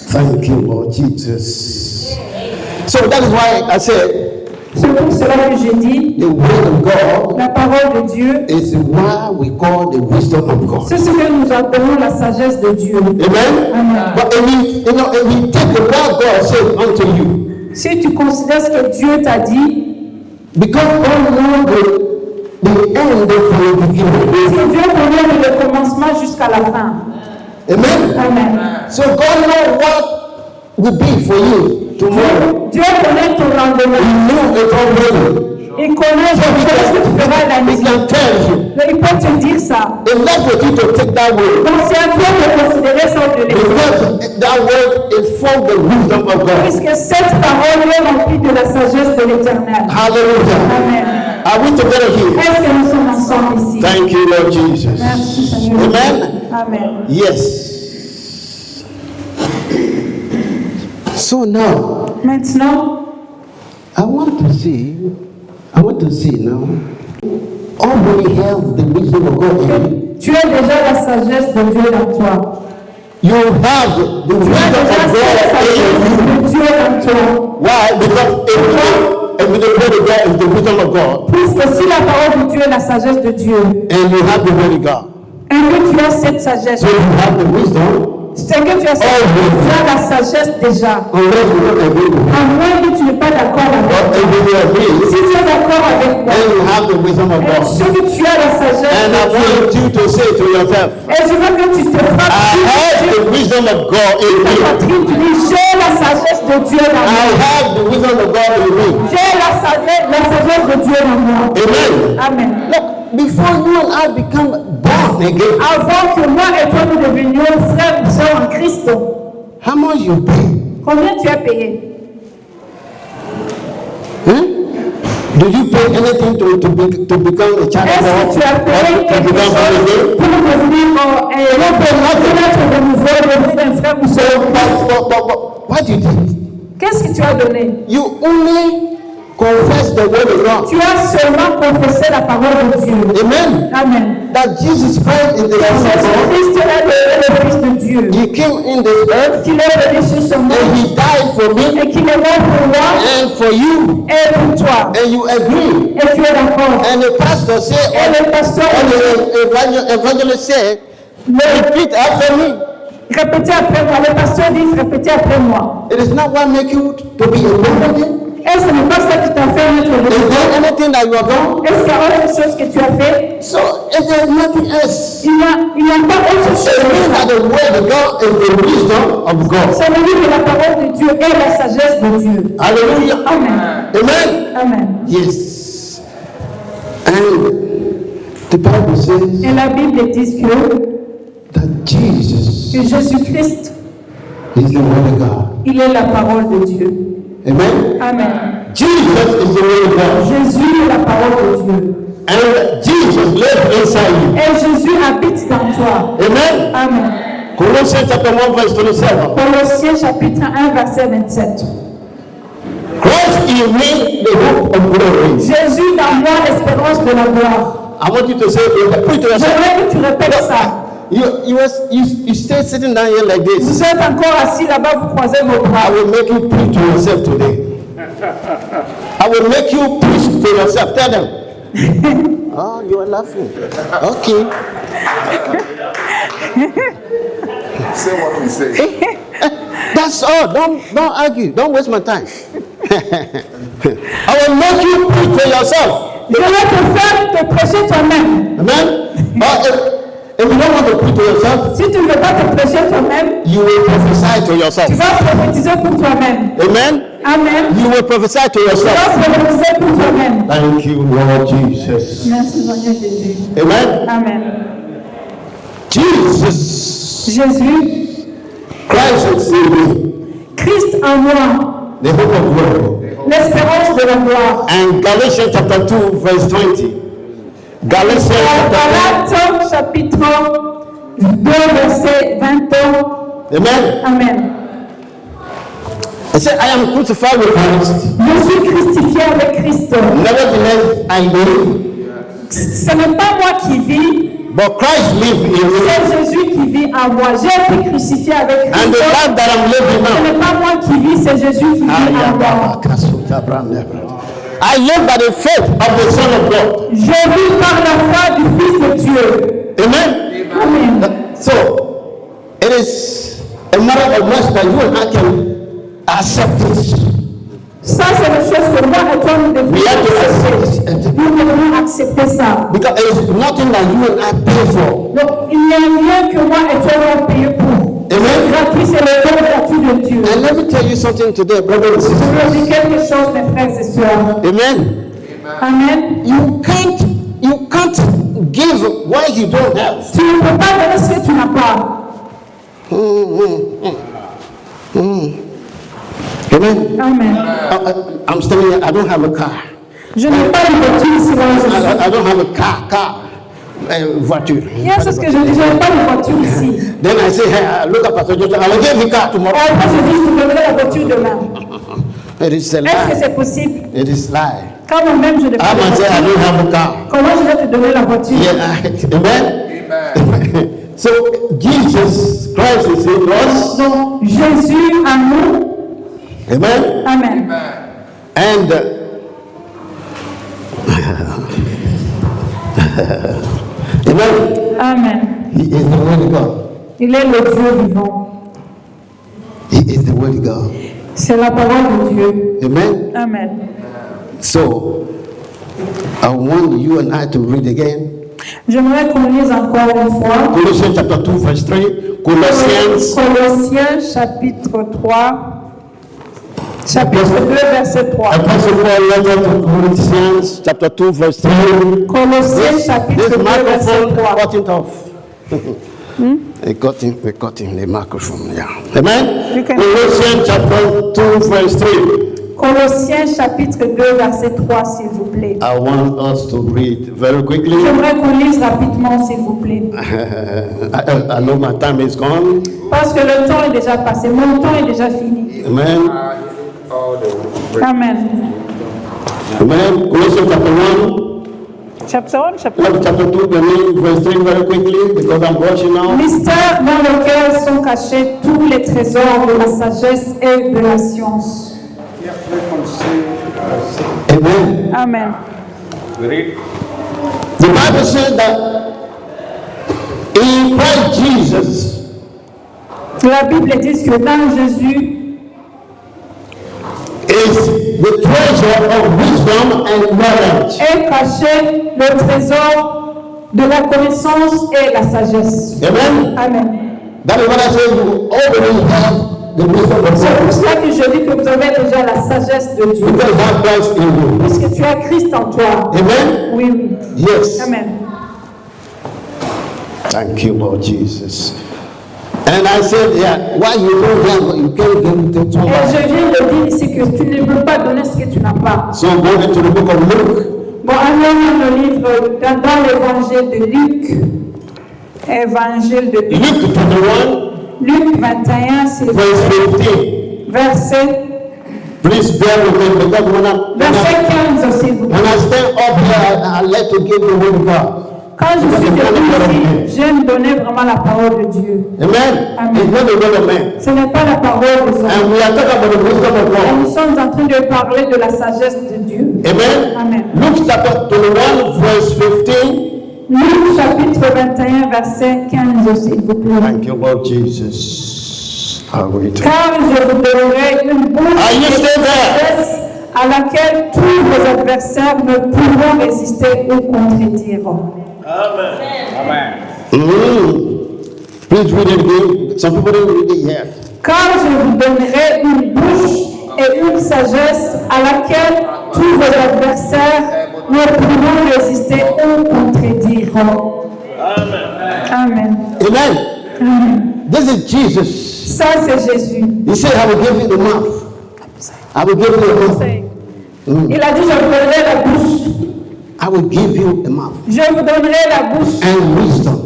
Thank you, Lord Jesus. So that is why I said C'est pour cela que j'ai dit, the word of God la parole de Dieu, is why we call the wisdom of God. c'est ce que nous appelons la sagesse de Dieu. Amen. Amen. But if we take the word God said unto you, Si tu considères ce que Dieu t'a dit, because God knows the end from the beginning. si Dieu connaît le commencement jusqu'à la fin. Amen. Amen. So God knows what will be for you tomorrow. Dieu connaît ton He lendemain. knew it already. Il connaît ce que tu feras la He nuit. can tell you. Il peut te dire ça. It's left with you to take that word. Donc c'est à toi de considérer ça ou de laisser. Because that word is from the wisdom of God. Puisque cette parole est remplie de la sagesse de l'Éternel. Hallelujah. Amen. Are we together here? Est-ce que nous sommes ensemble ici? Thank you, Lord Jesus. Merci Seigneur. Amen. Amen. Yes. So now, Maintenant, I want to see now. Already have the wisdom of God in you. tu as déjà la sagesse de Dieu dans toi. You have the Tu as wisdom déjà of cette God in you. sagesse de Dieu dans toi. Why? Because if the word of God is the wisdom of God, Puisque si la parole de Dieu est la sagesse de Dieu, and you have the word of God, et que tu as cette sagesse, so you have the wisdom, c'est que tu as la sagesse déjà. unless you don't agree with me. À moins que tu n'es pas d'accord avec But if you agree, Si tu es d'accord avec moi, then you have the wisdom of et God. ce que tu as la sagesse And I de Dieu, want you to say to yourself, et je veux que tu te I frappes have the wisdom of God in me. poitrine, tu dis j'ai la sagesse de Dieu dans I moi. have the wisdom of God in me. J'ai la sagesse de Dieu dans moi. Amen. Amen. Look, before you and I become born again, Avant que moi et toi nous devenions frères et sœurs en Christ, how much you pay? combien tu as payé? Do you pay anything to become a child Est-ce of que tu as God? payé Or to quelque become born chose again? pour devenir de nouveau, devenir un frère ou sœur? What you did? Qu'est-ce que tu as donné? You only confess the word of God. Tu as seulement confessé la parole de Dieu. Amen. Amen. That Jesus Christ is the Son of God. Jésus-Christ est le Fils de Dieu. He came in this earth Qu'il est venu sur ce monde and he died for me et qu'il est mort pour moi and for you. et pour toi. And you agree. Et tu es d'accord. And the pastor said, Et le pasteur or the evangelist said, repeat after me. répétez après moi. Le pasteur dit répétez après moi. It is not what make you to be a born again. Et ce n'est pas ça qui t'a fait être Is le there anything that you have done? Est-ce qu'il y a autre chose que tu as fait? So if there is nothing else, Il n'y a pas autre chose. it means that the word of God is the wisdom of God. Ça veut dire que la parole de Dieu est la sagesse de Dieu. Hallelujah. Amen. Amen. Amen. Yes. And the Bible says Et la Bible dit that Jesus que Jésus-Christ, is the word of God. il est la parole de Dieu. Amen. Amen. Jesus is the word of God. Jésus est la parole de Dieu. And Jesus lives inside you. Et Jésus habite dans toi. Amen. Amen. Colossians chapter 1 verse 27. Colossiens chapitre 1 verset 27. Christ in me, the hope of glory. Jésus dans moi, l'espérance de la gloire. I want you to say, put to yourself. J'aimerais que tu répètes ça. You stay sitting down here like this. Vous êtes encore assis là-bas, vous croisez vos I bras. will make you preach to yourself today. I will make you preach to yourself. Tell them. Oh, you are laughing. Okay. Say what we say. That's all. Don't argue. Don't waste my time. I will make you preach to yourself. Je vais te faire te prêcher toi-même. Amen. If you don't want to preach to yourself, Si tu ne veux pas te prêcher toi-même, you will prophesy to yourself. tu vas prophétiser pour toi-même. Amen. Amen. You will prophesy to Tu yourself. vas prophétiser pour toi-même. Thank you, Lord Jesus. Merci Seigneur Jésus. Amen. Amen. Jesus Jésus, Christ is in me, Christ en moi, the hope of glory. l'espérance de la gloire. And Galatians chapter 2, verse 20. Galatians chapter Galates chapitre 2, verset 20. 2. Amen. Amen. I said, I am crucified with Christ. Je suis crucifié avec Christ. Nevertheless, I live, Ce n'est pas moi qui vis, but Christ lives in me. c'est Jésus qui vit en moi. J'ai été crucifié avec And the Christ. life that I'm living Ce now, n'est pas moi qui vis, c'est Jésus qui vit en moi. I live by the faith of the Son of God. Je vis par la foi du Fils de Dieu. Amen. Amen. So, it is a matter of mercy that you and I can accept it. Ça, c'est la chose que moi et toi, nous devons We have to accepter. accept it. Nous devons accepter ça. Because it is nothing that you and I pay for. Donc, il n'y a rien que moi et toi, nous payons pour. C'est Amen. gratuit, c'est le don gratuit de Dieu. And let me tell you something today, brothers and Je sisters. veux dire quelque chose, mes frères et sœurs. Amen. Amen. You can't give what you don't have. Tu ne peux pas donner ce que tu n'as pas. Amen. Amen. I'm standing here, I don't have a car. Je n'ai pas de voiture ici, là où je suis. I don't have a car, voiture. Hier, c'est ce que je dis, je n'ai pas de voiture ici. Then I say, hey, look at Pastor Joseph, I will give you a car tomorrow. Et après, je dis, je te donnerai la voiture demain. It is a Est-ce que lie. c'est possible? It is lie. Quand moi-même, je n'ai pas I de must say, I voiture, don't have a car. comment je vais te donner la voiture? Yeah, amen. So Jesus Christ is in us. Donc, Jésus en nous. Amen. Amen. And amen. Amen. He is the word of God. Il est le Dieu vivant. He is the word of God. C'est la parole de Dieu. Amen. Amen. So I want you and I to read again. J'aimerais qu'on lise encore une fois. Colossians chapter 2, verse 3. Colossians Colossiens chapitre 3. Chapitre 2, verset 3. Apostle Paul letter to Colossians chapter 2, verse 3. Colossiens chapitre This 2, verset microphone 3. cut it off. We cut him the microphone. Yeah. Amen. You can- Colossians chapter 2, verse 3. Colossiens chapitre 2, verset 3, s'il vous plaît. I want us to read very quickly. J'aimerais qu'on lise rapidement, s'il vous plaît. I know my time is gone. Parce que le temps est déjà passé. Mon temps est déjà fini. Amen. Amen. Amen. Colossians chapter 1. Chapitre 1, chapitre Chapter 2, verse 3 very quickly because I'm rushing now. Mystère dans lequel sont cachés tous les trésors de la sagesse et de la science. Amen. Amen. The Bible says that in Christ Jesus, La Bible dit que dans Jésus is the treasure of wisdom and knowledge. est caché le trésor de la connaissance et la sagesse. Amen. Amen. That is what I say. You already have the wisdom of C'est pour God. cela que je dis que vous avez déjà la sagesse de Dieu. Because you have Christ in you. Puisque tu as Christ en toi. Amen. Oui, oui. Yes. Amen. Thank you, Lord Jesus. And I said, yeah, why you don't have, you can't give it to Et je somebody. viens de dire ici que tu ne peux pas donner ce que tu n'as pas. So go into the book of Luke. Bon, allons dans le livre, dans l'évangile de Luc. Évangile de Luc. Luke 21, Luc 21, c'est verse 15. verset, Please bear with me because verset 15 aussi. when I stand up here, I like to give the word of God. Quand je suis debout ici, j'aime donner vraiment la parole de Dieu. Amen. Amen. It's not the word of man. Ce n'est pas la parole des hommes. And we are talking about the wisdom of Et nous God. sommes en train de parler de la sagesse de Dieu. Amen. Amen. Luke chapter 21, verse 15. Luc chapitre 21, verset 15, s'il vous plaît. Thank you, Lord Jesus. I wait. Car je vous donnerai une bouche Are you de still there? sagesse à laquelle tous vos adversaires ne pourront résister ou contredire. Please read it again. Some people don't read it yet. Car je vous donnerai une bouche et une sagesse à laquelle tous vos adversaires ne pourront résister ou contredire. Amen. Amen. This is Jesus. Ça, c'est Jésus. He said, I will give you the mouth. I will give you the mouth. Il a dit, je vous donnerai la bouche. I will give you the mouth. Je vous donnerai la bouche And wisdom.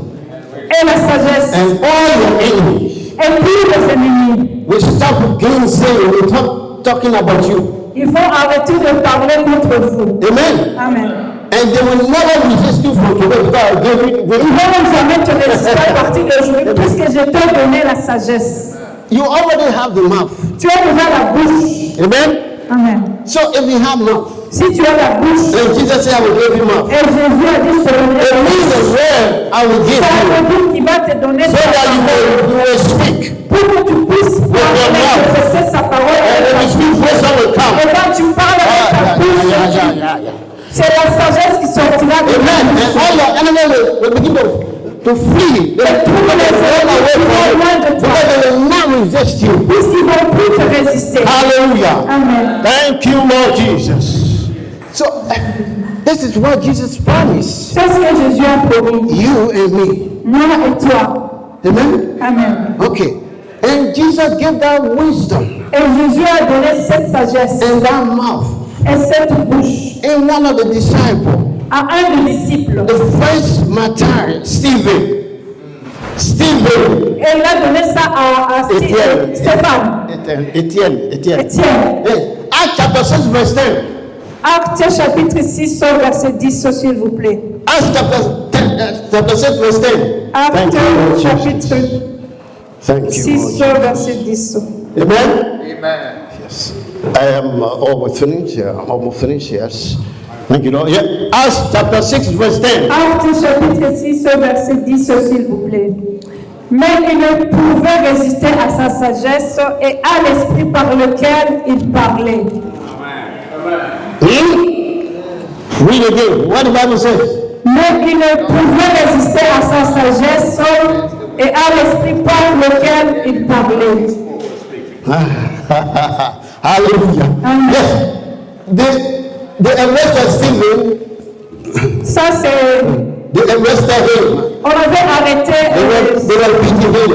et la sagesse. And all your enemies Et tous les ennemis. will stop gainsaying. We're talking about you. Il faut arrêter de parler contre vous. Amen. Amen. And they will never resist you from today because I gave you Ils ne vont jamais te résister à partir d'aujourd'hui puisque je t'ai donné la sagesse. You already have the mouth. Tu as déjà la bouche. Amen. Amen. So if you have mouth, Si tu as la bouche, then Jesus said, I will give you mouth. et Jésus a dit, je te donnerai It la means bouche. the word I will give Ça you veut dire qu'il va te donner so sa that parole you will speak. pour que tu puisses parler, confesser sa parole. And when you speak, wisdom will come. Et quand tu parles avec ta bouche, c'est la sagesse qui sortira de Amen. ta And all your enemies will begin to flee. They will run away from you because they will not resist you. puisqu'ils ne vont plus te résister. Hallelujah. Amen. Thank you, Lord Jesus. So, this is what Jesus promised. C'est ce que Jésus a promis. You and me. Moi et toi. Amen. Amen. Okay. And Jesus gave that wisdom Et Jésus a donné cette sagesse and that mouth et cette bouche in one of the disciples. à un des disciples. The first martyr, Stephen. Et il a donné ça à Stéphane. Étienne. Étienne. Yes. Acts chapter 6 verse 10. Actes chapitre 6, verset 10, s'il vous plaît. Acts chapter 6 verse 10. Thank you, Lord Actes Jesus. chapitre Thank you, 6, Lord. verset 10. Amen. Amen. Yes. I am almost finished. Yeah, I'm almost finished. Yes. Thank you, Lord. Yeah. Acts chapter 6 verse 10. Actes chapitre 6, verset 10, s'il vous plaît. Mais il ne pouvait résister à sa sagesse et à l'esprit par lequel il parlait. Read again. What the Bible says. Mais il ne pouvait résister à sa sagesse et à l'esprit par lequel il parlait. Hallelujah. Amen. Yes. They arrested Stephen. Ça, c'est. They arrested him. On avait arrêté. They were beating him.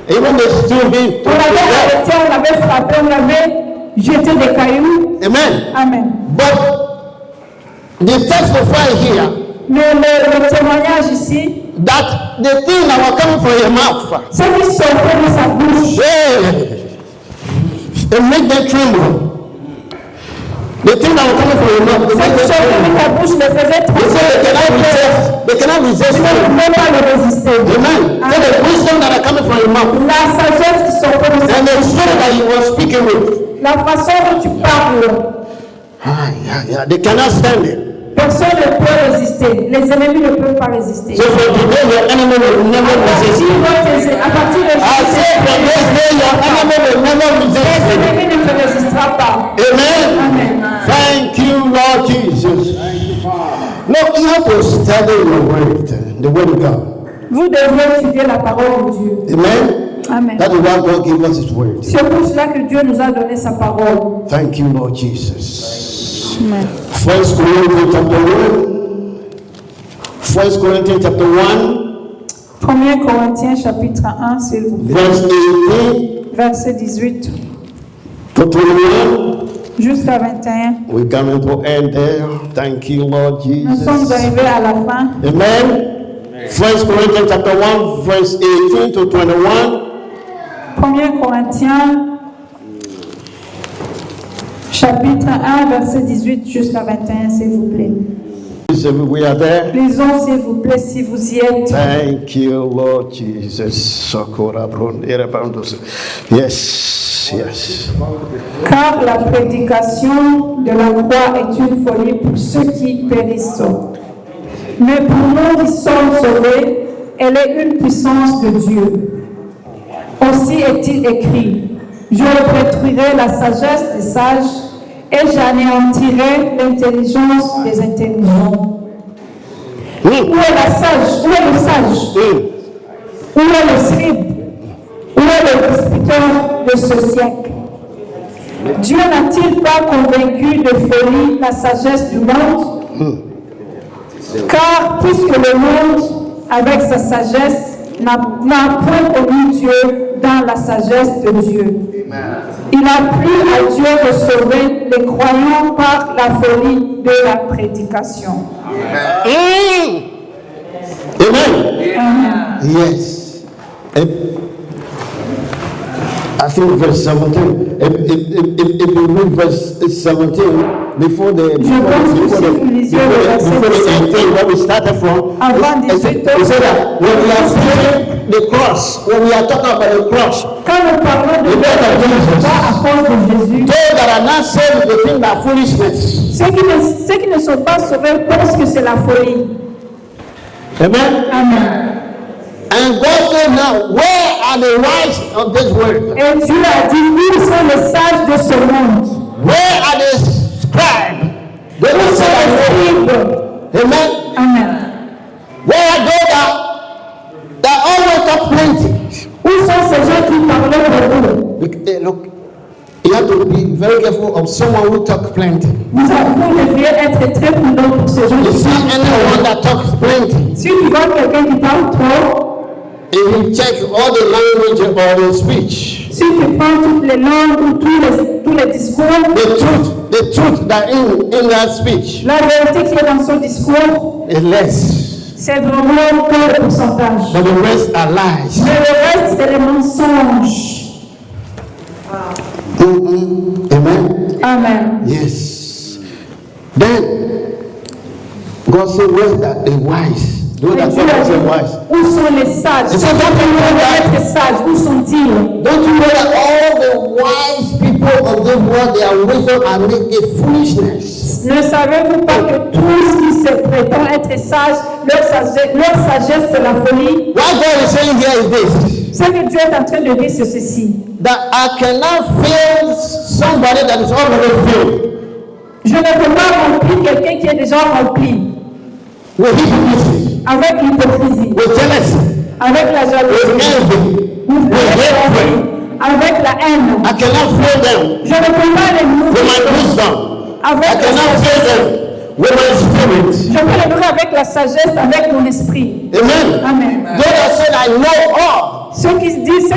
Even they still being. On l'avait arrêté, on l'avait frappé, on l'avait jeté des cailloux. Amen. Amen. But they testify here Mais le témoignage ici, that the thing that was coming from your mouth, c'est qui sortait de sa bouche. it made them tremble. The thing that was coming from your mouth, Ce qui sortait de ta bouche le faisait trembler. they cannot resist Tu ne it. pouvais pas le résister. Amen. So the wisdom that are coming from your mouth La sagesse qui sortait de sa and the bouche. spirit that you were speaking with, La façon dont tu parles. they cannot stand it. Personne ne peut résister. Les ennemis ne peuvent pas résister. So from today, your enemy will never resist you. À partir de I say from this day, your enemy will never resist you. l'ennemi ne te résistera pas. Amen. Amen. Thank you, Lord Jesus. Look, you have to study your word, the word of God. Vous devrez étudier la parole de Dieu. Amen. Amen. That is why God gave us His word. C'est pour cela que Dieu nous a donné sa parole. Thank you, Lord Jesus. Amen. 1 Corinthians chapter 1. 1 Corinthians chapter 1, 1 Corinthiens chapitre 1, s'il vous plaît. verse 18 Verset 18 to 21. jusqu'à 21. We're coming to end there. Thank you, Lord Nous sommes Jesus. arrivés à la fin. Amen. 1 Corinthians chapter 1, verse 18 to 21. 1 Corinthiens chapitre 1, verset 18 jusqu'à 21, s'il vous plaît. We are there. Lisons, s'il vous plaît, si vous y êtes. Thank you, Lord Jesus. Yes. Car la prédication de la croix est une folie pour ceux qui périssent. Mais pour nous qui sommes sauvés, elle est une puissance de Dieu. Aussi est-il écrit, je détruirai la sagesse des sages et j'anéantirai l'intelligence des intelligents. Où est la sage? Où est le sage? Où est le scribe? Où est le disputeur de ce siècle? Dieu n'a-t-il pas convaincu de folie la sagesse du monde? Car puisque le monde, avec sa sagesse, n'a point connu Dieu dans la sagesse de Dieu, il a plu à Dieu de sauver les croyants par la folie de la prédication. Amen. Yes. I think verse 17. If you read verse 17 before the 18 where we started from, it said that when we are saying the cross, when we are talking about the cross, Quand nous parlons de Jésus, those that are not saved, they think that foolishness. ceux qui ne sont pas sauvés pensent que c'est la folie. Amen. Amen. And God said, now, where are the wise of this world? Et Dieu a dit, où sont les sages de ce monde? Where are the scribes? They Où will sont say, les scribes? Amen. Amen. Where are those that always talk plenty? Où sont ces gens qui parlent beaucoup? Look, you have to be very careful of someone who talks plenty. Vous devriez être très prudent pour ces gens You qui see anyone that talks plenty, Si tu vois quelqu'un qui parle trop, if you check all the language or the speech, si tu prends toutes les langues ou tous les discours, the truth that in that speech la vérité qui est dans son discours, is less. c'est vraiment peu de pourcentage. But the rest are lies. Mais le reste, c'est les mensonges. Amen. Amen. Yes. Then God said, where's that the wise? Those that Et Dieu talk a say dit, wise. où sont les sages? Et c'est donc que Être sages, où sont-ils? Don't you know that all the wise people of this world, their wisdom are making foolishness? Ne savez-vous pas que tout ce qui se prétend être sage, leur sagesse, c'est la folie? What God is saying here is this: Ce que Dieu est en train de dire, c'est ceci. that I cannot fail somebody that is already filled Je ne peux pas remplir quelqu'un qui est déjà rempli with hypocrisy, avec l'hypocrisie, with jealousy, avec la with jalousie, envy, with hatred. avec la haine. I cannot fail them Je ne peux pas les with my nourrir wisdom. I avec la cannot fail sagesse. them with my spirit. Je peux les nourrir avec la sagesse, avec mon esprit. Amen. Amen. Those that said, I know all. Ceux qui se disent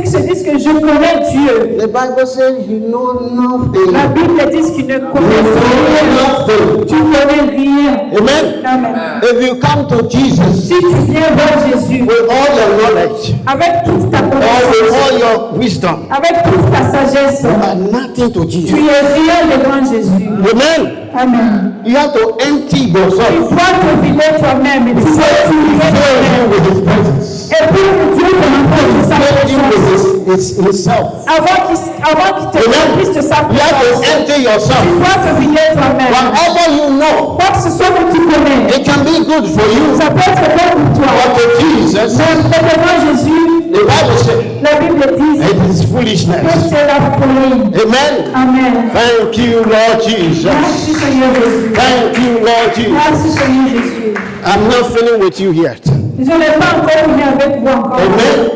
que je connais Dieu. The Bible says you know nothing. La Bible dit qu'ils ne You connaissent rien. know nothing. Tu ne connais rien. Amen. Amen. If you come to Jesus Si tu viens voir Jésus with all your knowledge, avec toute ta or with connaissance, all your wisdom, avec toute ta sagesse, you are nothing to tu Jesus. es rien devant Jésus. Amen. Amen. You have to empty Tu yourself. dois te vider toi-même et tu dois te vider Fill toi-même. him with his presence. Et pour que Dieu te remplisse de sa Fill him présence, with himself. avant qu'il te Amen. remplisse de sa You have to présence, empty tu yourself. dois te vider toi-même. Whatever you know, Quoi que ce soit que tu connais, it can be good for you. ça peut être bon pour toi. But to Jesus, Mais devant Jésus, the Bible says, la Bible dit it is que foolishness. c'est la folie. Amen. Amen. Thank you, Lord Jesus. Merci Seigneur Jésus. Thank you, Lord Jesus. Merci Seigneur Jésus. I'm not finished with you yet. Je n'ai pas encore fini avec vous encore. Amen.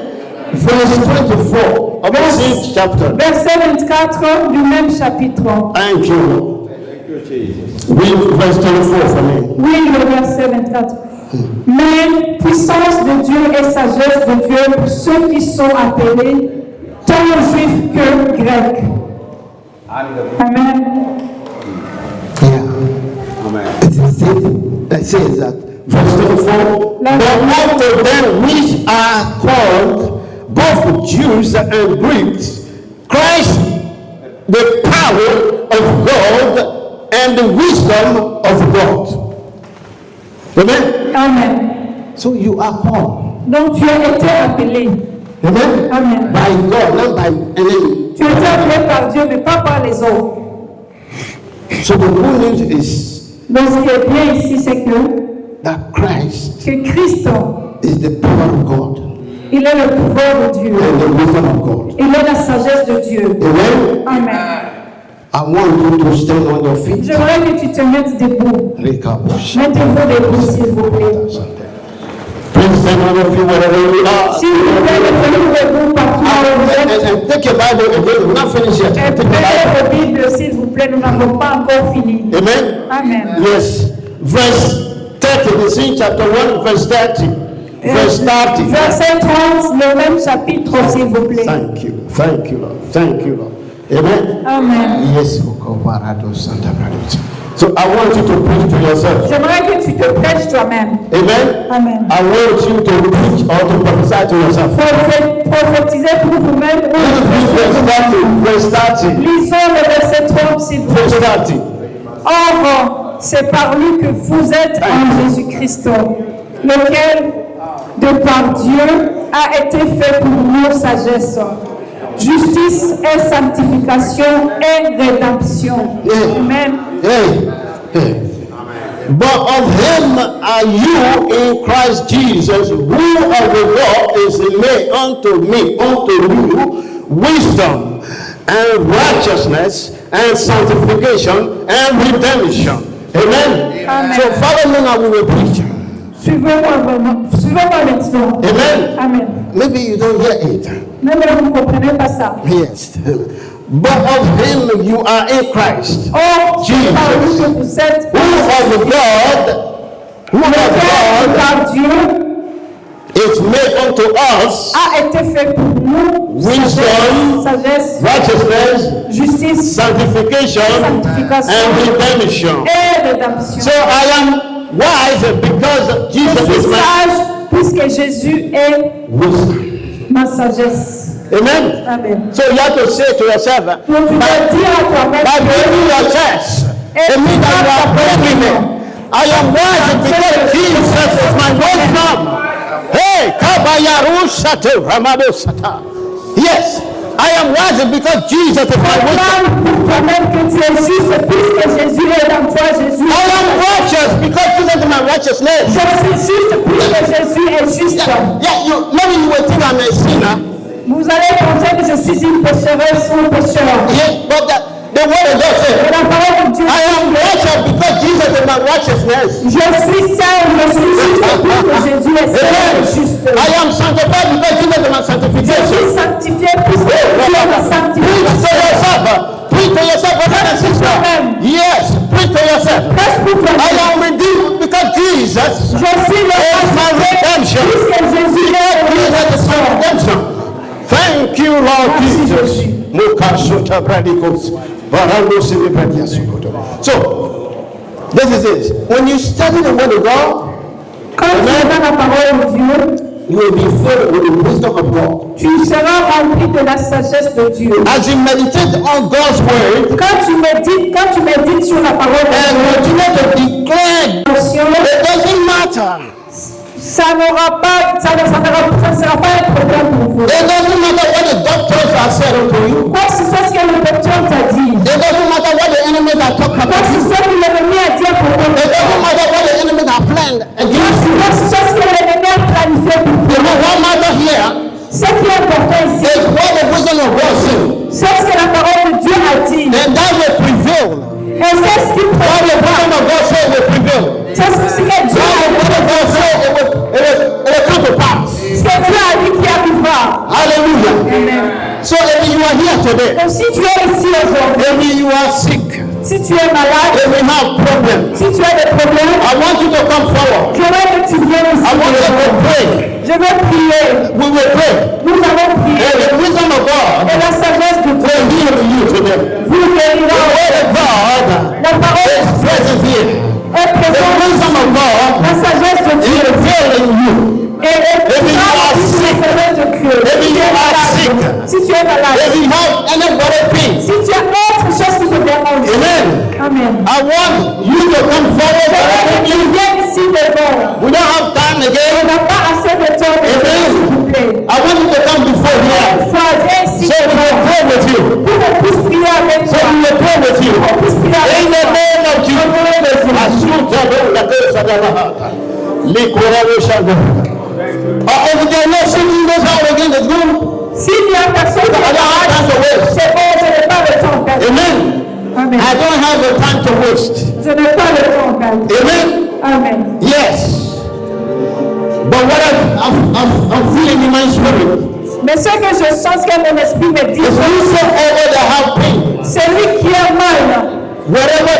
Verse 24 of the same chapter. Verset 24 du même chapitre. Thank you, Lord. Read verse 24 for me. Oui, le verset 24. Mais puissance de Dieu et sagesse de Dieu pour ceux qui sont appelés, tant juifs que grecs. Amen. Yeah. It says that. Verse 24. But unto them which are called, both Jews and Greeks, Christ, the power of God and the wisdom of God. Amen. Amen. So you are called. Donc tu as été appelé. Amen. Amen. By God, not by any. Tu as été appelé par Dieu, mais pas par les autres. So the good news is Donc ce qui est bien ici, c'est que Christ Christ, is the power of God il est le pouvoir de Dieu. and the wisdom of God. Il est la sagesse de Dieu. Amen. Amen. I want you to stand on your feet. J'aimerais que tu te mettes debout. Mettez-vous debout, s'il vous plaît. Please stand on your feet wherever you are. S'il vous plaît, mettez-vous debout partout où vous êtes. And take your Bible again. We're not finished yet. Et Take your Bible. prenez vos Bibles, s'il vous plaît. Nous n'avons pas encore fini. Amen. Amen. Yes. Verse 30. It's in chapter 1, verse 30. Verse 30. Verset 30, le même chapitre, s'il vous plaît. Thank you. Thank you, Lord. Thank you, Lord. Amen. Amen. Yes. So I want you to preach to yourself. J'aimerais que tu te prêches toi-même. Amen. Amen. I want you to preach or to prophesy to yourself. Prophétisez pour vous-même. Verse 30. Lisons le verset 30, s'il vous plaît. Verse 30. Or, c'est par lui que vous êtes en Jésus-Christ, lequel, de par Dieu, a été fait pour nous sagesse, justice et sanctification et rédemption. Amen. Hey. But of him are you in Christ Jesus, who of the law is made unto you, wisdom and righteousness and sanctification and redemption. Amen. Amen. So follow me now, we will preach. Suivez-moi maintenant. Amen. Amen. Maybe you don't hear it. Même vous ne comprenez pas ça. Yes. But of him you are in Christ. Or, c'est par lui que vous êtes, Who of God lequel, par Dieu, is made unto us a été fait pour nous wisdom, sagesse, righteousness, justice sanctification, sanctification and redemption. et rédemption. So I am wise because Je Jesus suis is my sage puisque Jésus est wisdom. ma sagesse. Amen. Amen. So you have to say to yourself, Donc tu dois dire à toi-même, by beating your chest, it means that you are proclaiming, I am wise because Jesus is my wisdom. Hey, Kabayarusatu Ramadosata. Yes, I am wise because Jesus is my wisdom. proclame pour toi-même que tu es juste puisque Jésus est dans toi, Jésus. I am righteous because Jesus is my righteousness. Je suis juste puisque Jésus est juste. Maybe you will think I'm a sinner. Vous allez penser que je suis une pécheresse ou un pécheur. Yeah, but the word of God says, Mais la parole de Dieu I am righteous because Jesus is my righteousness. je suis saint, je suis juste puisque Jésus est saint et juste. I am sanctified because Jesus is my Je sanctification. suis sanctifié puisque Dieu est ma Preach sanctification. to yourself. Preach to yourself, brother and sister. Yes, preach to yourself. Prêche pour I toi-même. am redeemed because Jesus Je suis le is my redemption. puisque Jésus est Jesus is my redemption. Thank you, Lord Merci, Jesus. Jésus. Mukashota Bradikos. Barando Sibibradia Sukoto. So, this is it. When you study the word of God, Quand tu entends la parole de Dieu, you will be filled with the wisdom of God. tu seras rempli de la sagesse de Dieu. As you meditate on God's word Quand tu médites sur la parole and de continue to declare, Dieu, it doesn't matter. ça ne sera pas un problème pour vous. It doesn't matter what the doctors have said unto you. Quoi que ce soit ce que le docteur t'a dit, It doesn't matter what the enemy has talked quoi about que ce you. soit que l'ennemi a dit à propos de It toi, doesn't matter what the enemy has planned against you. quoi que ce soit ce que l'ennemi a planifié pour You toi, know what matter here ce qui est important ici, is what the wisdom of God says. c'est ce que la parole de Dieu a dit. And that will prevail. Et c'est ce qui What the wisdom of God says will prevail. c'est ce que Dieu What a the word of God says it will come to pass. ce que Dieu a dit qui arrivera. Hallelujah. Amen. So if you are here today, Donc si tu es ici aujourd'hui, maybe you are sick, si tu es malade, if you have problems, si tu as des problèmes, I want you to come forward. je veux que tu viennes ici. I want you to pray. Je veux prier. We will pray. Nous allons prier. And the wisdom of God Et la sagesse de Dieu will heal you today. vous The guérira. word of God La parole is present here. est The présente. wisdom of God La sagesse de Dieu is filling you. est Maybe you are sick. Maybe you are sick. Si tu es malade, If you have any body pain, si tu as autre chose qui te dérange, amen. Amen. I want you to come forward. Je veux que tu viennes ici devant. We don't have time On again. n'a pas assez de temps, s'il vous plaît. I want you to come before here. Sois viens ici So we will pray with you. pour qu'on puisse prier avec So toi. we will pray with you. On puisse prier avec In the toi. name of Jesus. Asuta la cosa da la Likorabo shando. If there are no singing those out again, the room. S'il y a personne qui I don't have time to waste. c'est bon, je n'ai pas le temps. Amen. Amen. I don't have the time to waste. Je n'ai pas le temps, perdre. Amen. Amen. Yes. But what I'm feeling in my spirit. Mais ce que je sens que mon esprit me dit, It's whosoever that have pain, c'est lui qui a mal. wherever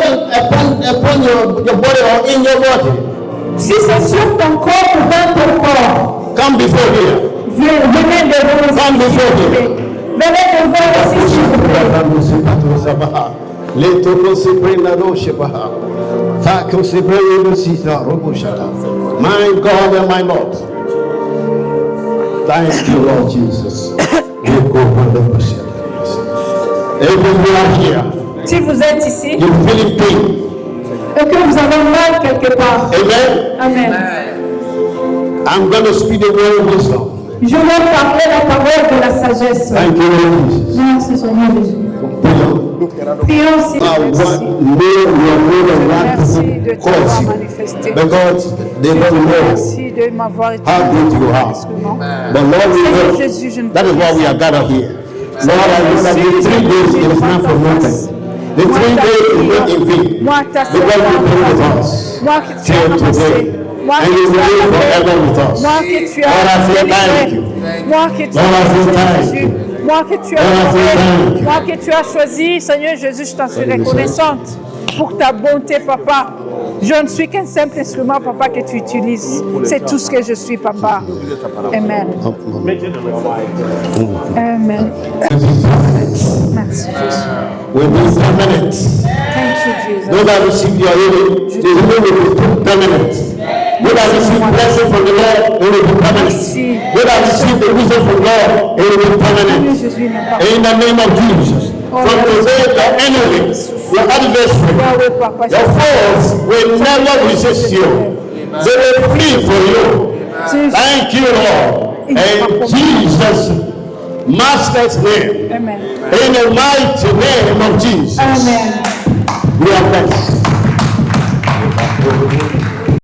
upon your body or in your body, Si c'est sur ton corps ou dans ton corps, come before here. venez devant ici. Come before here. Venez devant ici, s'il vous plaît. My God and my Lord. Thank you, Lord Jesus. If you are here, Si vous êtes ici you feeling pain. et que vous avez mal quelque part, Amen. Amen. I'm going to speak the word of wisdom. Je vais parler la parole de la sagesse. Thank you, Lord Jesus. Merci Seigneur Jésus. Prions s'il I vous plaît. want more than one Merci person de calls t'avoir you manifesté. because they don't know Merci de m'avoir été how good you are. instrument. But Lord, we Seigneur know Jésus, je ne that is why we are gathered here. Lord, I know that the 3 days it is not for nothing. The 3 days is not in vain. Moi, ta Because you been with us Moi que tu till as today. ramassé. Moi And que you tu will as live ramassé. forever with us. Moi que tu Lord, I as say thank délivré. you. Moi que tu as Lord, I say ramassé, thank Jésus. you. Moi que tu as Lord, I say sauvé. thank you. Moi que tu as choisi, Seigneur Jésus, je t'en suis reconnaissante pour ta bonté, Papa. Je ne suis qu'un simple instrument, Papa, que tu utilises. C'est tout ce que je suis, Papa. Amen. Amen. Merci, Jésus. Within 10 minutes. Thank you, Jesus. Those that receive your healing, the healing will be permanent. Those that receive blessing from the Lord, it will be permanent. Those that receive the wisdom from God, it will be permanent. Jésus n'est pas. In the name of Jesus. From today, your enemy, your adversary, your foes will never resist you. They will flee for you. Thank you, Lord. In Jesus' Master's name. Amen. In the mighty